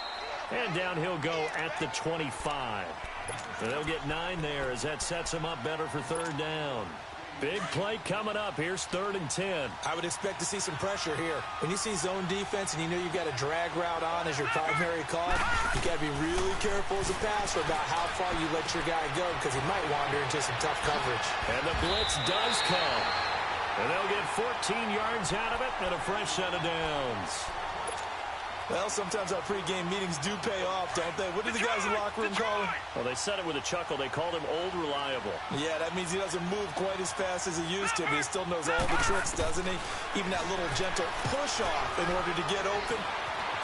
And down he'll go at the 25. And they'll get 9 there as that sets him up better for 3rd down. Big play coming up. Here's 3rd and 10. I would expect to see some pressure here. When you see zone defense and you know you've got a drag route on as your primary call, you got to be really careful as a passer about how far you let your guy go because he might wander into some tough coverage. And the blitz does come. And they'll get 14 yards out of it and a fresh set of downs. Well, sometimes our pregame meetings do pay off, don't they? What do the guys in the locker room call him? Well, they said it with a chuckle. They called him Old Reliable. Yeah, that means he doesn't move quite as fast as he used to, but he still knows all the tricks, doesn't he? Even that little gentle push-off in order to get open,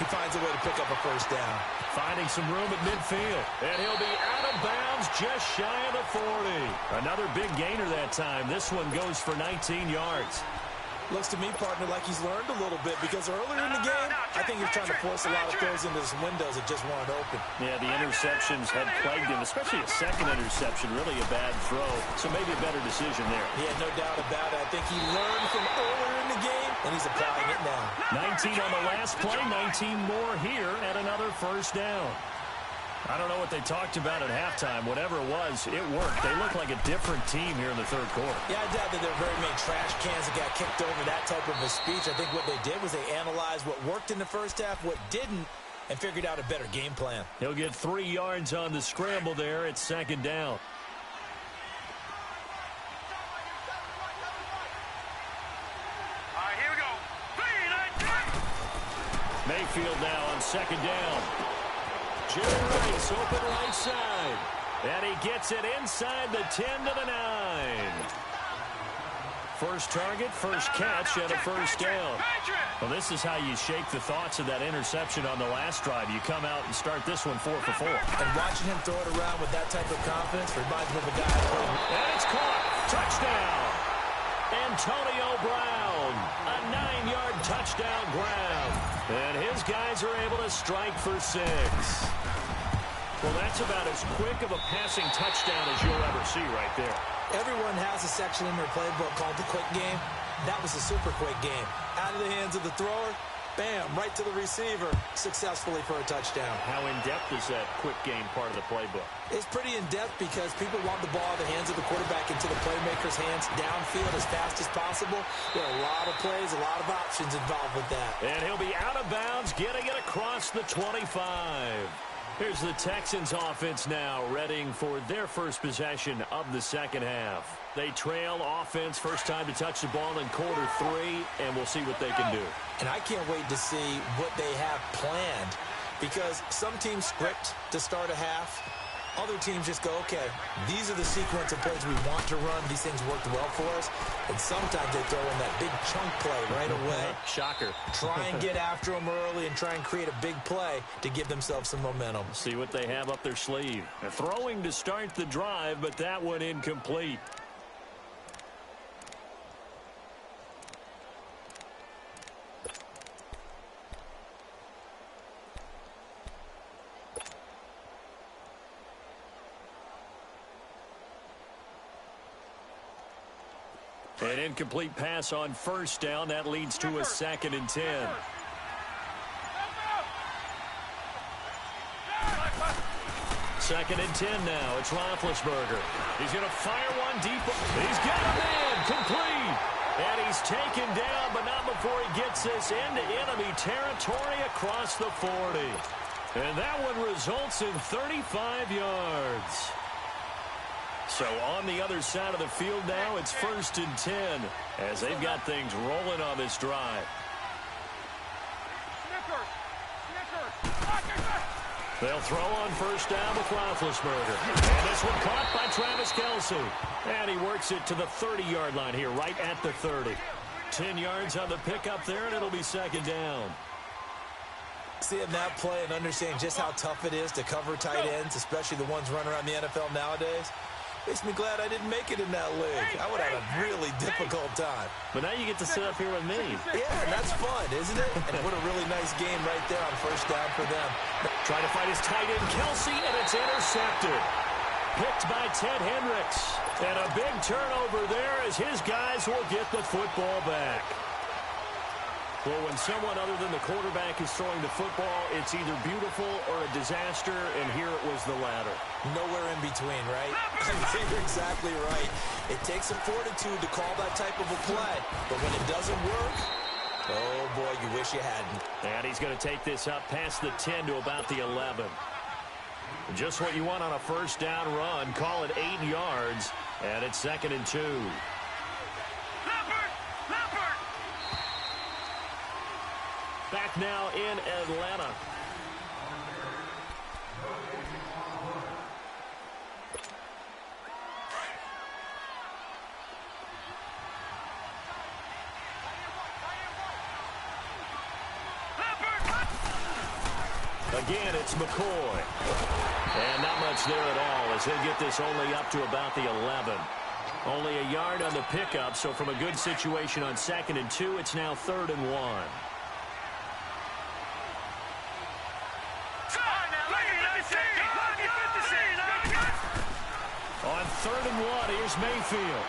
he finds a way to pick up a first down. Finding some room at midfield. And he'll be out of bounds just shy of the 40. Another big gainer that time. This one goes for 19 yards. Looks to me, partner, like he's learned a little bit because earlier in the game, I think he's trying to force a lot of throws into some windows that just weren't open. Yeah, the interceptions had plagued him, especially a second interception, really a bad throw. So maybe a better decision there. Yeah, no doubt about it. I think he learned from earlier in the game, and he's applying it now. 19 on the last play, 19 more here at another first down. I don't know what they talked about at halftime. Whatever it was, it worked. They look like a different team here in the 3rd quarter. Yeah, I doubt that there are very many trash cans that got kicked over that type of a speech. I think what they did was they analyzed what worked in the first half, what didn't, and figured out a better game plan. He'll get 3 yards on the scramble there. It's 2nd down. Here we go. Mayfield now on 2nd down. Jerry Rice open right side. And he gets it inside the 10 to the 9. First target, first catch, and a first down. Well, this is how you shake the thoughts of that interception on the last drive. You come out and start this one 4 for 4. And watching him throw it around with that type of confidence reminds me of a guy who played. And it's caught. Touchdown. Antonio Brown. A 9-yard touchdown grab. And his guys are able to strike for 6. Well, that's about as quick of a passing touchdown as you'll ever see right there. Everyone has a section in their playbook called the quick game. That was a super quick game. Out of the hands of the thrower, bam, right to the receiver, successfully for a touchdown. How in-depth is that quick game part of the playbook? It's pretty in-depth because people want the ball out of the hands of the quarterback into the playmaker's hands downfield as fast as possible. There are a lot of plays, a lot of options involved with that. And he'll be out of bounds, getting it across the 25. Here's the Texans offense now, readying for their first possession of the second half. They trail offense, first time to touch the ball in quarter 3, and we'll see what they can do. And I can't wait to see what they have planned because some teams script to start a half. Other teams just go, okay, these are the sequence of plays we want to run. These things worked well for us. And sometimes they throw in that big chunk play right away. Shocker. Try and get after them early and try and create a big play to give themselves some momentum. See what they have up their sleeve. They're throwing to start the drive, but that one incomplete. An incomplete pass on first down. That leads to a 2nd and 10. Second and 10 now. It's Roethlisberger. He's going to fire one deep. He's got a man. Complete. And he's taken down, but not before he gets this into enemy territory across the 40. And that one results in 35 yards. So on the other side of the field now, it's 1st and 10 as they've got things rolling on this drive. They'll throw on first down with Roethlisberger. And this one caught by Travis Kelce. And he works it to the 30-yard line here, right at the 30. 10 yards on the pickup there, and it'll be 2nd down. Seeing that play and understanding just how tough it is to cover tight ends, especially the ones running around the NFL nowadays, makes me glad I didn't make it in that league. I would have a really difficult time. But now you get to sit up here with me. Yeah, and that's fun, isn't it? And what a really nice game right there on first down for them. Trying to find his tight end, Kelce, and it's intercepted. Picked by Ted Hendricks. And a big turnover there as his guys will get the football back. Well, when someone other than the quarterback is throwing the football, it's either beautiful or a disaster, and here it was the latter. Nowhere in between, right? You're exactly right. It takes some fortitude to call that type of a play, but when it doesn't work, oh boy, you wish you hadn't. And he's going to take this up past the 10 to about the 11. Just what you want on a first down run. Call it 8 yards, and it's 2nd and 2. Back now in Atlanta. Again, it's McCoy. And not much there at all as he'll get this only up to about the 11. Only a yard on the pickup, so from a good situation on 2nd and 2, it's now 3rd and 1. On 3rd and 1, here's Mayfield.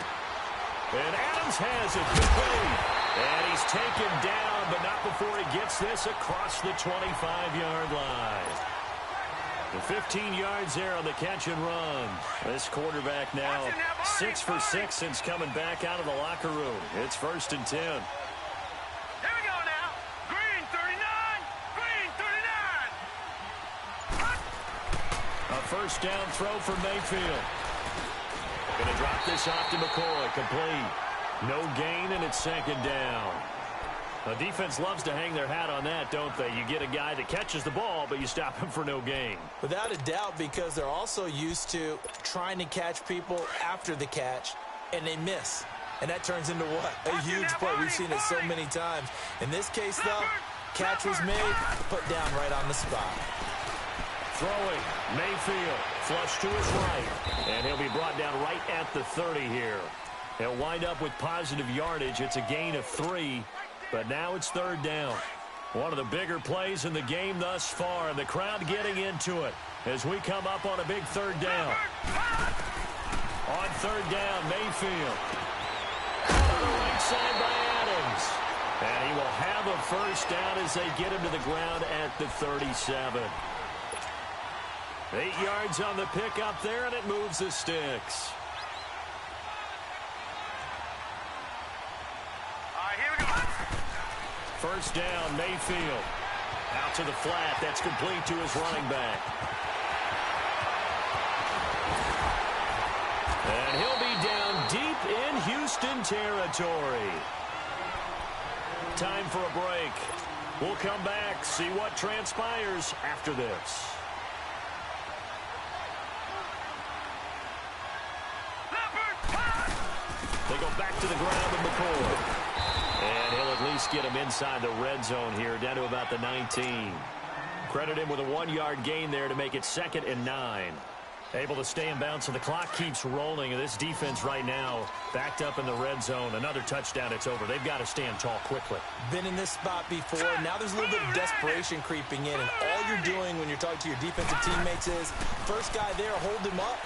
And Adams has it complete. And he's taken down, but not before he gets this across the 25-yard line. The 15 yards there on the catch and run. This quarterback now 6 for 6 since coming back out of the locker room. It's 1st and 10. Here we go now. Green 39. Green 39. A first down throw for Mayfield. Going to drop this off to McCoy. Complete. No gain, and it's 2nd down. The defense loves to hang their hat on that, don't they? You get a guy that catches the ball, but you stop him for no gain. Without a doubt, because they're also used to trying to catch people after the catch, and they miss. and that turns into what? A huge play. We've seen it so many times. In this case, though, catch was made, put down right on the spot. Throwing, Mayfield, flush to his right, and he'll be brought down right at the 30 here. He'll wind up with positive yardage. It's a gain of 3, but now it's 3rd down. One of the bigger plays in the game thus far, and the crowd getting into it as we come up on a big 3rd down. On 3rd down, Mayfield. On the right side by Adams. And he will have a 1st down as they get him to the ground at the 37. 8 yards on the pickup there, and it moves the sticks. Here we go. 1st down, Mayfield. Out to the flat. That's complete to his running back. And he'll be down deep in Houston territory. Time for a break. We'll come back, see what transpires after this. They go back to the ground with McCoy. And he'll at least get him inside the red zone here, down to about the 19. Credit him with a 1-yard gain there to make it 2nd and 9. Able to stay in bounds, so the clock keeps rolling. And this defense right now backed up in the red zone. Another touchdown, it's over. They've got to stand tall quickly. Been in this spot before. Now there's a little bit of desperation creeping in. And all you're doing when you're talking to your defensive teammates is, first guy there, hold him up.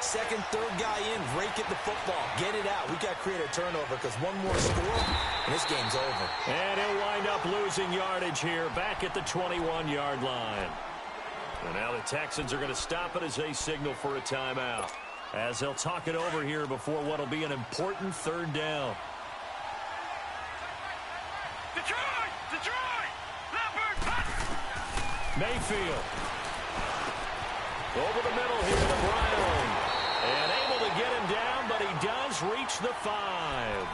Second, third guy in, rake at the football. Get it out. We've got to create a turnover because one more score, and this game's over. And he'll wind up losing yardage here, back at the 21-yard line. And now the Texans are going to stop it as they signal for a timeout, as they'll talk it over here before what will be an important 3rd down. Detroit! Leopard! Mayfield. Over the middle here to Brown. And able to get him down, but he does reach the 5.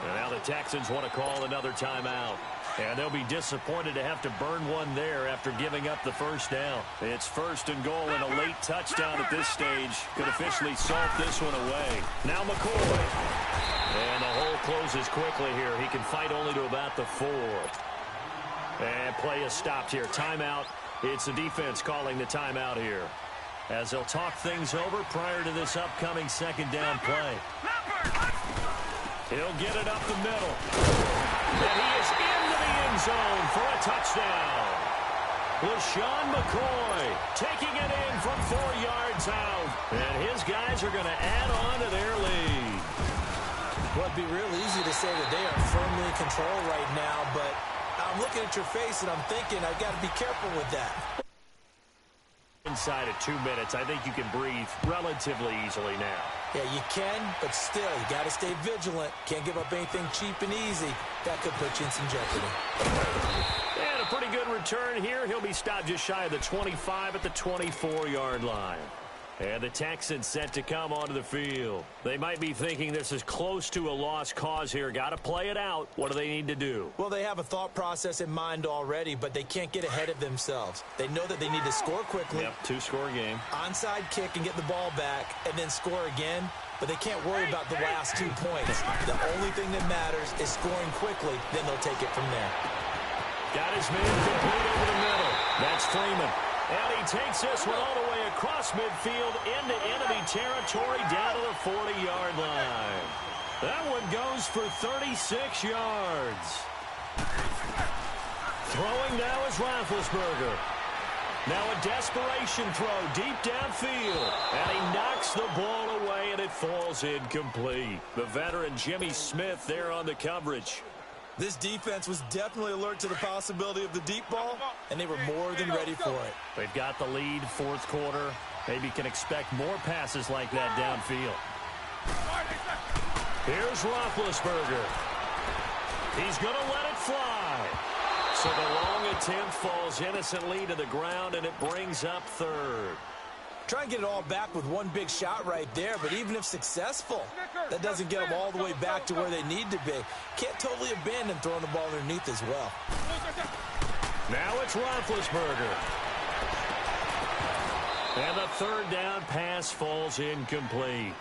And now the Texans want to call another timeout. And they'll be disappointed to have to burn one there after giving up the 1st down. It's 1st and goal, and a late touchdown at this stage could officially salt this one away. Now McCoy. And the hole closes quickly here. He can fight only to about the 4. And play is stopped here. Timeout. It's the defense calling the timeout here, as they'll talk things over prior to this upcoming 2nd down play. He'll get it up the middle. And he is into the end zone for a touchdown. LaShawn McCoy taking it in from 4 yards out. And his guys are going to add on to their lead. Well, it'd be real easy to say that they are firmly in control right now, but I'm looking at your face and I'm thinking I've got to be careful with that. Inside of 2 minutes, I think you can breathe relatively easily now. Yeah, you can, but still, you got to stay vigilant. Can't give up anything cheap and easy. That could put you in some jeopardy. And a pretty good return here. He'll be stopped just shy of the 25 at the 24-yard line. And the Texans set to come onto the field. They might be thinking this is close to a lost cause here. Got to play it out. What do they need to do? Well, they have a thought process in mind already, but they can't get ahead of themselves. They know that they need to score quickly. Yep, 2-score game. Onside kick and get the ball back, and then score again. But they can't worry about the last 2 points. The only thing that matters is scoring quickly. Then they'll take it from there. Got his man complete over the middle. That's Freeman. And he takes this one all the way across midfield into enemy territory down to the 40-yard line. That one goes for 36 yards. Throwing now is Roethlisberger. Now a desperation throw deep downfield. And he knocks the ball away, and it falls incomplete. The veteran Jimmy Smith there on the coverage. This defense was definitely alert to the possibility of the deep ball, and they were more than ready for it. They've got the lead, 4th quarter. Maybe can expect more passes like that downfield. Here's Roethlisberger. He's going to let it fly. So the long attempt falls innocently to the ground, and it brings up 3rd. Try and get it all back with one big shot right there, but even if successful, that doesn't get them all the way back to where they need to be. Can't totally abandon throwing the ball underneath as well. Now it's Roethlisberger. And the 3rd down pass falls incomplete.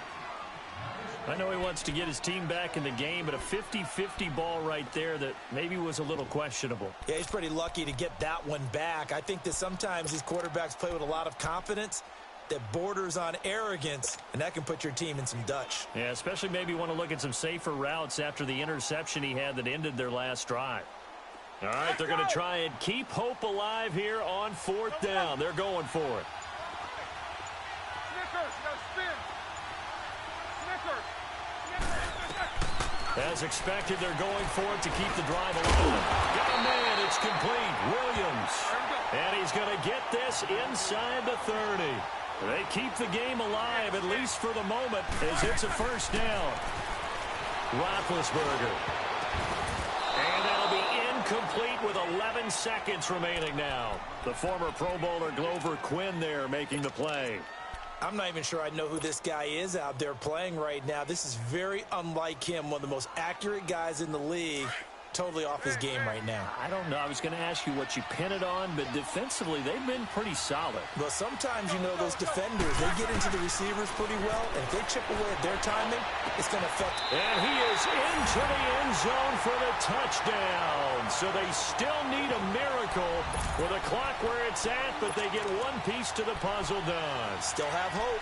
I know he wants to get his team back in the game, but a 50-50 ball right there that maybe was a little questionable. Yeah, he's pretty lucky to get that one back. I think that sometimes these quarterbacks play with a lot of confidence that borders on arrogance, and that can put your team in some Dutch. Yeah, especially maybe want to look at some safer routes after the interception he had that ended their last drive. All right, they're going to try and keep hope alive here on 4th down. They're going for it. As expected, they're going for it to keep the drive alive. Got a man, it's complete. Williams. And he's going to get this inside the 30. They keep the game alive, at least for the moment, as it's a 1st down. Roethlisberger. And that'll be incomplete with 11 seconds remaining now. The former Pro Bowler Glover Quinn there making the play. I'm not even sure I know who this guy is out there playing right now. This is very unlike him, one of the most accurate guys in the league. Totally off his game right now. I don't know. I was going to ask you what you pin it on, but defensively, they've been pretty solid. Well, sometimes, you know, those defenders, they get into the receivers pretty well, and if they chip away at their timing, it's going to affect. And he is into the end zone for the touchdown. So they still need a miracle with a clock where it's at, but they get one piece to the puzzle done. Still have hope.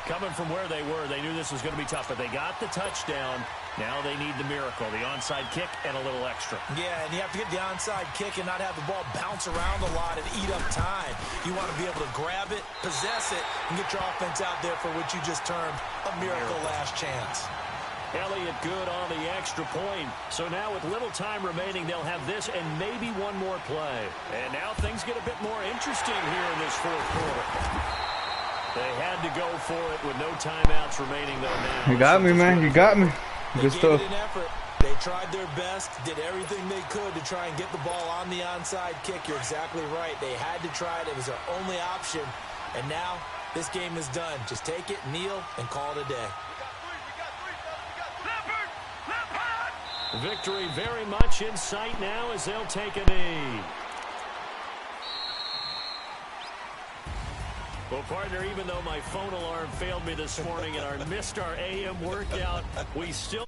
Coming from where they were, they knew this was going to be tough, but they got the touchdown. Now they need the miracle, the onside kick and a little extra. Yeah, and you have to get the onside kick and not have the ball bounce around a lot and eat up time. You want to be able to grab it, possess it, and get your offense out there for what you just termed a miracle last chance. Elliott good on the extra point. So now with little time remaining, they'll have this and maybe one more play. And now things get a bit more interesting here in this 4th quarter. They had to go for it with no timeouts remaining, though, now. You got me, man. You got me. Good stuff. They gave it an effort. They tried their best, did everything they could to try and get the ball on the onside kick. You're exactly right. They had to try it. It was their only option. And now this game is done. Just take it, kneel, and call it a day. Victory very much in sight now as they'll take a knee. Well, partner, even though my phone alarm failed me this morning and I missed our AM workout, we still...